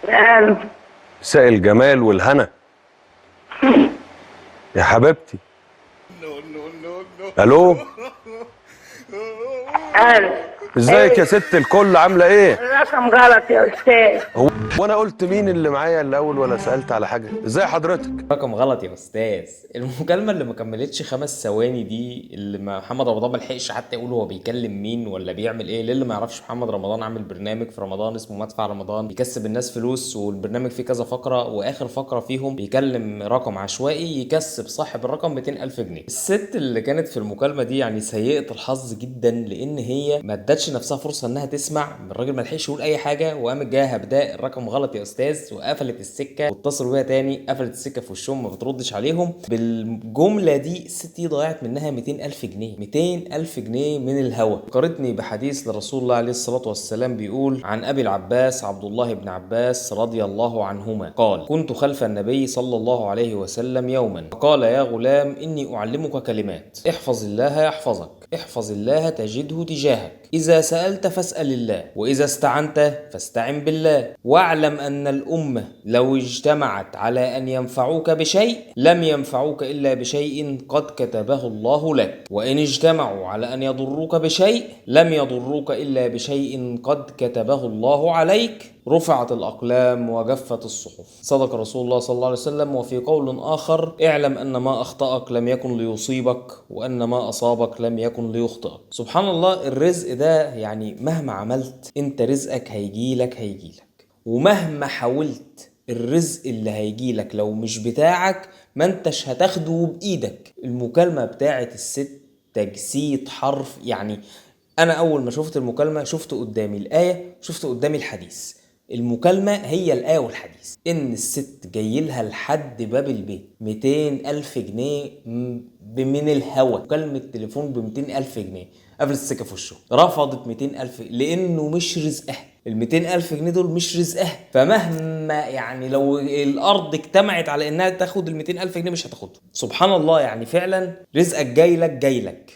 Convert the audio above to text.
قال. مساء الجمال والهنا يا حبيبتي. الو. قال. ازيك يا ست الكل، عامله ايه؟ الرقم غلط يا استاذ. هو وانا قلت مين اللي معايا الاول ولا سالت على حاجه؟ ازاي حضرتك؟ رقم غلط يا استاذ. المكالمه اللي ما كملتش 5 ثواني دي اللي محمد رمضان ما لحقش حتى يقول هو بيكلم مين ولا بيعمل ايه. للي ما يعرفش، محمد رمضان عامل برنامج في رمضان اسمه مدفع رمضان، بيكسب الناس فلوس، والبرنامج فيه كذا فقره، واخر فقره فيهم بيكلم رقم عشوائي يكسب صاحب الرقم 200,000 جنيه. الست اللي كانت في المكالمه دي يعني سيئه الحظ جدا، لان هي ما ادتش نفسها فرصه انها تسمع. الراجل ما لحقش يقول اي حاجه، وقامت جايه هبداء الرقم غلط يا استاذ، وقفلت السكه واتصلوا بيها تاني، قفلت السكه في وشهم ما بتردش عليهم. بالجمله دي الست دي ضيعت منها 200,000 جنيه، 200,000 جنيه من الهوا. فكرتني بحديث لرسول الله عليه الصلاه والسلام بيقول عن ابي العباس عبد الله بن عباس رضي الله عنهما قال: كنت خلف النبي صلى الله عليه وسلم يوما فقال: يا غلام إني أعلمك كلمات، احفظ الله يحفظك، احفظ الله تجده تجاهك، إذا سألت فاسأل الله، وإذا استعنت فاستعن بالله، واعلم أن الأمة لو اجتمعت على أن ينفعوك بشيء لم ينفعوك إلا بشيء قد كتبه الله لك، وإن اجتمعوا على أن يضروك بشيء لم يضروك إلا بشيء قد كتبه الله عليك، رفعت الأقلام وجفت الصحف. صدق رسول الله صلى الله عليه وسلم. وفي قول آخر: اعلم أن ما أخطأك لم يكن ليصيبك، وأن ما أصابك لم يكن ليخطئك. سبحان الله، الرزق ده يعني مهما عملت انت رزقك هيجيلك، ومهما حاولت الرزق اللي هيجيلك لو مش بتاعك ما انتش هتاخده بإيدك. المكالمة بتاعت الست تجسيد حرف. يعني أنا أول ما شفت المكالمة شفت قدامي الآية، شفت قدامي الحديث. المكالمة هي الآية والحديث، إن الست جايلها لحد باب البيت 200,000 جنيه من الهوا. مكالمة تليفون ب200,000 جنيه، قبل السكة في وشه. رفضت 200,000 لأنه مش رزقها. ال200,000 جنيه دول مش رزقها، فمهما يعني لو الأرض اجتمعت على إنها تاخد ال200,000 جنيه مش هتاخدهم. سبحان الله، يعني فعلا رزقك جايلك.